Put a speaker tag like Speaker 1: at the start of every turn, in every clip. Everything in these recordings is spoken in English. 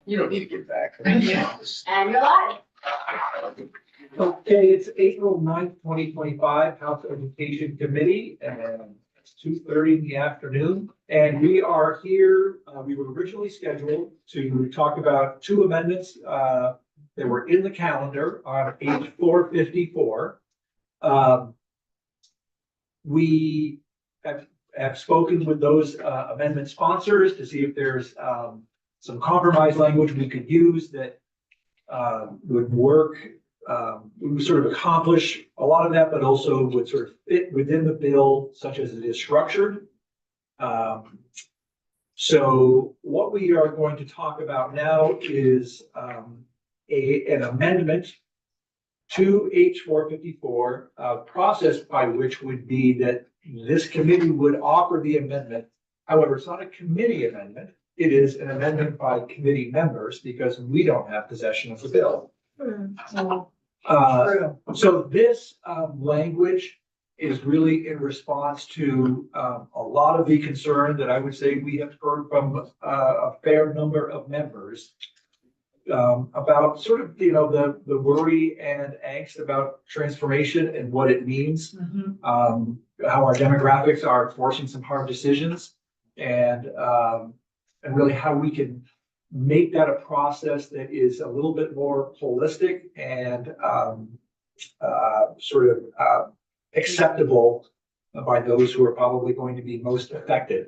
Speaker 1: You don't need to get back.
Speaker 2: And you're live.
Speaker 3: Okay, it's April 9th, 2025, House Education Committee, and it's 2:30 in the afternoon. And we are here, we were originally scheduled to talk about two amendments that were in the calendar on page 454. We have spoken with those amendment sponsors to see if there's some compromise language we could use that would work. We would sort of accomplish a lot of that, but also would sort of fit within the bill such as it is structured. So what we are going to talk about now is an amendment to H 454, process by which would be that this committee would offer the amendment. However, it's not a committee amendment. It is an amendment by committee members because we don't have possession of the bill. So this language is really in response to a lot of the concern that I would say we have heard from a fair number of members about sort of, the worry and angst about transformation and what it means, how our demographics are forcing some hard decisions, and really how we can make that a process that is a little bit more holistic and sort of acceptable by those who are probably going to be most affected.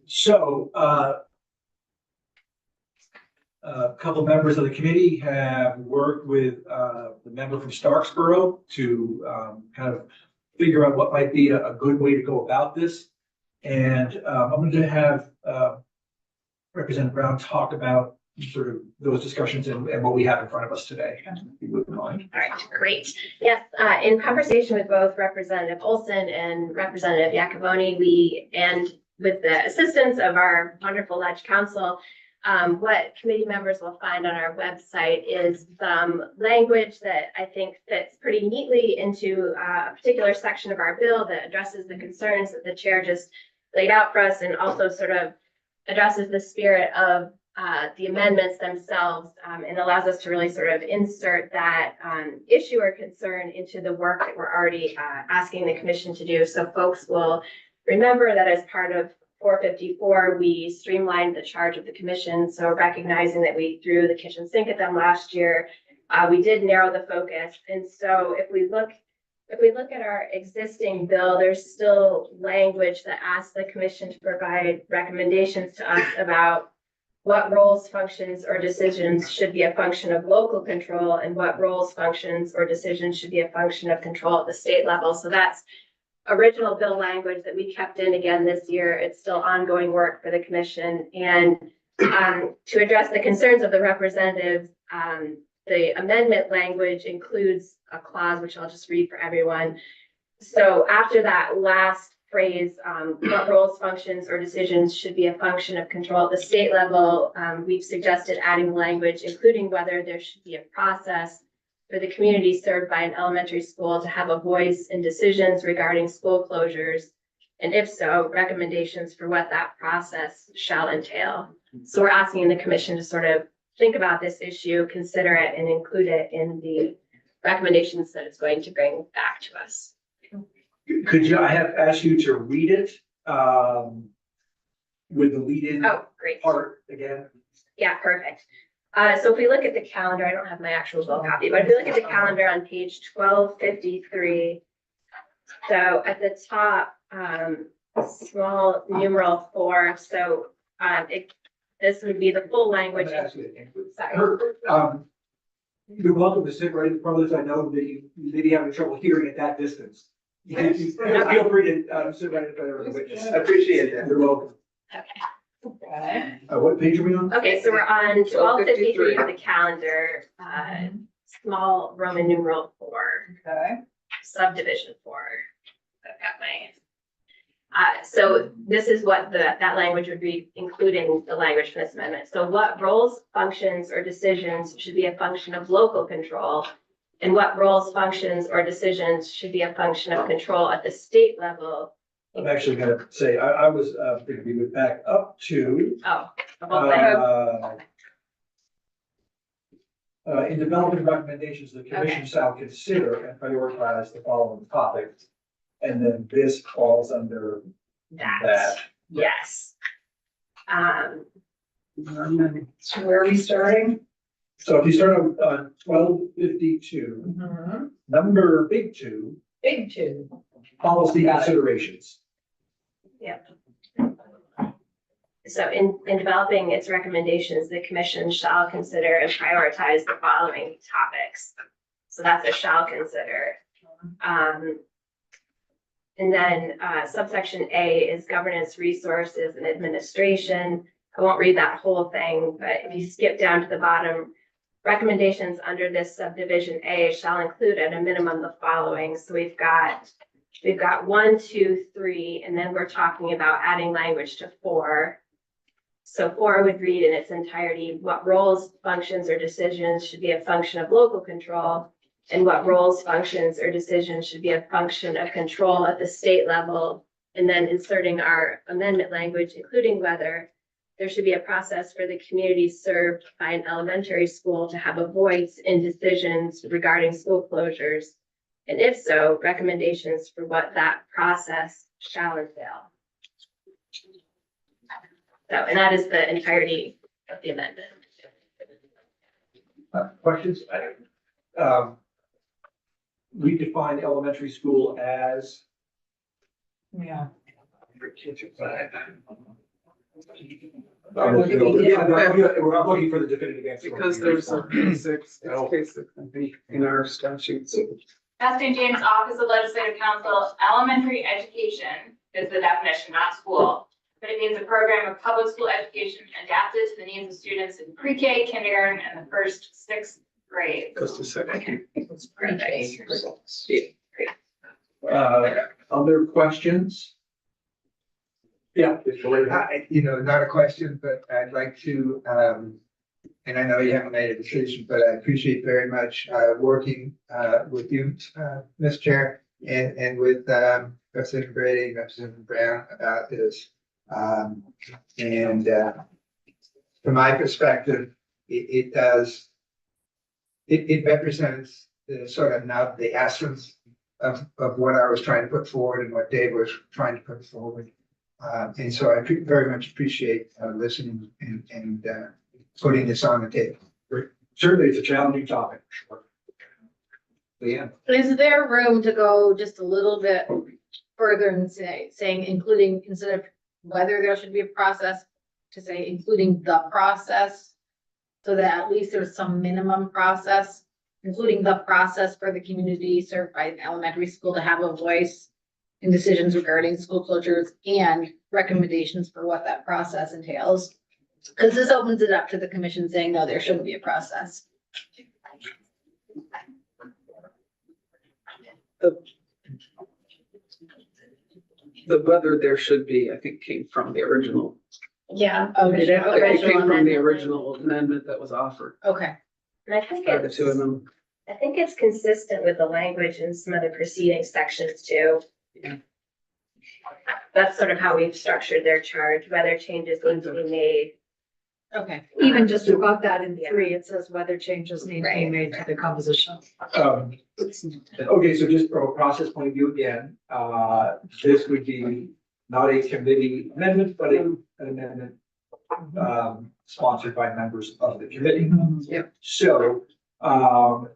Speaker 3: So a couple members of the committee have worked with the member from Starksboro to kind of figure out what might be a good way to go about this. And I'm going to have Representative Brown talk about sort of those discussions and what we have in front of us today. If you wouldn't mind.
Speaker 2: All right, great. Yes, in conversation with both Representative Olson and Representative Iacovone, and with the assistance of our wonderful Ledge Council, what committee members will find on our website is some language that I think fits pretty neatly into a particular section of our bill that addresses the concerns that the chair just laid out for us, and also sort of addresses the spirit of the amendments themselves, and allows us to really sort of insert that issue or concern into the work that we're already asking the commission to do. So folks will remember that as part of 454, we streamlined the charge of the commission. So recognizing that we threw the kitchen sink at them last year, we did narrow the focus. And so if we look at our existing bill, there's still language that asks the commission to provide recommendations to us about what roles, functions, or decisions should be a function of local control and what roles, functions, or decisions should be a function of control at the state level. So that's original bill language that we kept in again this year. It's still ongoing work for the commission. And to address the concerns of the representatives, the amendment language includes a clause, which I'll just read for everyone. So after that last phrase, what roles, functions, or decisions should be a function of control at the state level, we've suggested adding language, including whether there should be a process for the community served by an elementary school to have a voice in decisions regarding school closures, and if so, recommendations for what that process shall entail. So we're asking the commission to sort of think about this issue, consider it, and include it in the recommendations that it's going to bring back to us.
Speaker 3: I have asked you to read it with the lead-in
Speaker 2: Great.
Speaker 3: part again?
Speaker 2: Yeah, perfect. So if we look at the calendar, I don't have my actual bill copy, but if we look at the calendar on page 1253, so at the top, small numeral 4, so this would be the full language.
Speaker 3: Sorry. You're welcome to sit right in front of this. I know that you may be having trouble hearing at that distance. Feel free to sit right in front of the witness. I appreciate that. You're welcome.
Speaker 2: Okay.
Speaker 3: What page are we on?
Speaker 2: Okay, so we're on 1253 of the calendar, small Roman numeral 4.
Speaker 4: Okay.
Speaker 2: Subdivision 4. I've got my. So this is what that language would be, including the language for this amendment. So what roles, functions, or decisions should be a function of local control, and what roles, functions, or decisions should be a function of control at the state level.
Speaker 3: I'm actually going to say I was going to be back up to
Speaker 2: The whole thing.
Speaker 3: In developing recommendations, the commission
Speaker 2: Okay.
Speaker 3: shall consider and prioritize the following topics. And then this falls under
Speaker 2: That,
Speaker 3: that.
Speaker 2: yes.
Speaker 1: So where are we starting?
Speaker 3: So if you start on 1252, number big two,
Speaker 1: Big two.
Speaker 3: policy
Speaker 1: Got it.
Speaker 3: considerations.
Speaker 2: So in developing its recommendations, the commission shall consider and prioritize the following topics. So that's a shall consider. And then subsection A is governance, resources, and administration. I won't read that whole thing, but if you skip down to the bottom, recommendations under this subdivision A shall include at a minimum the following. So we've got 1, 2, 3, and then we're talking about adding language to 4. So 4 would read in its entirety, what roles, functions, or decisions should be a function of local control, and what roles, functions, or decisions should be a function of control at the state level, and then inserting our amendment language, including whether there should be a process for the community served by an elementary school to have a voice in decisions regarding school closures, and if so, recommendations for what that process shall entail. So, and that is the entirety of the amendment.
Speaker 3: Questions? We define elementary school as.
Speaker 1: Yeah.
Speaker 3: I'm looking for the definitive answer.
Speaker 4: Because there's a K6, it's K6, I think, in our statutes.
Speaker 5: St. James Office of Legislative Counsel, elementary education is the definition, not school. But it means a program of public school education adapted to the needs of students in pre-K, kindergarten, and the first 6th grade.
Speaker 4: Goes to second.
Speaker 3: Other questions? Yeah.
Speaker 6: Not a question, but I'd like to, and I know you haven't made a decision, but I appreciate very much, working, with you, Ms. Chair, and with, Representative Brady and Representative Brown about this. From my perspective, it represents the sort of nub, the essence of what I was trying to put forward and what Dave was trying to put forward. And so I very much appreciate listening and putting this on the table.
Speaker 3: Certainly, it's a challenging topic. Leanne?
Speaker 7: Is there room to go just a little bit further and saying including, instead of whether there should be a process, to say including the process? So that at least there's some minimum process, including the process for the community served by an elementary school to have a voice in decisions regarding school closures and recommendations for what that process entails. Because this opens it up to the commission saying, no, there shouldn't be a process.
Speaker 4: The whether there should be, I think, came from the original.
Speaker 7: Yeah.
Speaker 4: It came from the original amendment that was offered
Speaker 7: Okay.
Speaker 2: And I think
Speaker 4: by the two of them.
Speaker 2: I think it's consistent with the language in some of the preceding sections too.
Speaker 4: Yeah.
Speaker 2: That's sort of how we've structured their charge, whether changes need to be made.
Speaker 7: Okay.
Speaker 1: Even just above that in
Speaker 2: Yeah.
Speaker 1: 3, it says whether changes need to be
Speaker 2: Right.
Speaker 1: made to the composition.
Speaker 3: Okay, so just from a process point of view again, this would be not a committee amendment, but an amendment sponsored by members of the committee.
Speaker 4: Yep.
Speaker 3: So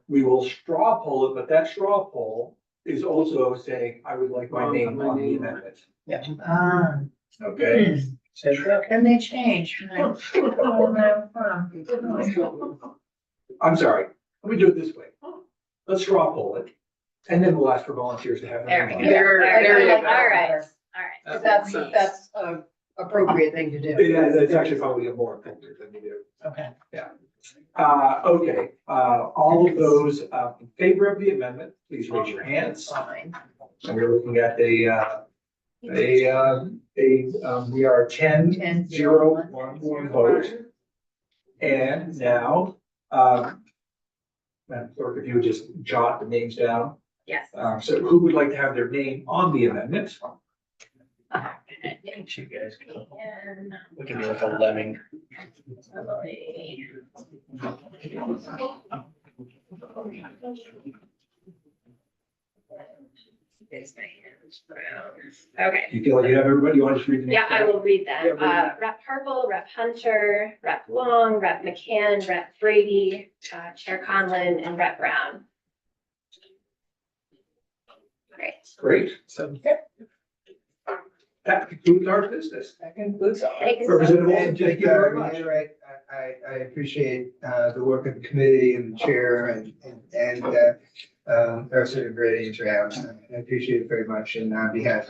Speaker 3: we will straw poll it, but that straw poll is also saying, I would like my name on the amendment. Okay?
Speaker 1: Can they change?
Speaker 3: I'm sorry, let me do it this way. Let's straw poll it, and then we'll ask for volunteers to have.
Speaker 2: There
Speaker 3: their
Speaker 2: we
Speaker 3: name
Speaker 2: go.
Speaker 3: on it.
Speaker 4: There you
Speaker 2: All
Speaker 4: go.
Speaker 2: right, all right.
Speaker 4: That
Speaker 1: That's,
Speaker 4: makes sense.
Speaker 1: that's a appropriate thing to do.
Speaker 3: Yeah, that's actually probably a more appropriate thing to do.
Speaker 1: Okay.
Speaker 3: Okay, all of those in favor of the amendment, please raise your hands.
Speaker 1: Fine.
Speaker 3: And we're looking at we are 10-0-1 vote. And now, Madam Clerk, if you would just jot the names down.
Speaker 2: Yes.
Speaker 3: So who would like to have their name on the amendment?
Speaker 8: You guys go.
Speaker 2: And
Speaker 8: We can do like a lemming.
Speaker 2: Emily. Okay.
Speaker 3: You feel like you have everybody, you want to just read the names?
Speaker 2: Yeah, I will read them.
Speaker 3: Yeah,
Speaker 2: Rep Harple, Rep Hunter, Rep Long, Rep McCann, Rep Brady, Chair Conlon, and Rep Brown. Great.
Speaker 3: Great. So that concludes our business.
Speaker 1: That concludes all.
Speaker 2: Thanks.
Speaker 3: Representative Olson,
Speaker 6: And
Speaker 3: thank
Speaker 6: just
Speaker 3: you very much.
Speaker 6: reiterate, I appreciate the work of the committee and the chair and our sort of great interaction. I appreciate it very much, and on behalf of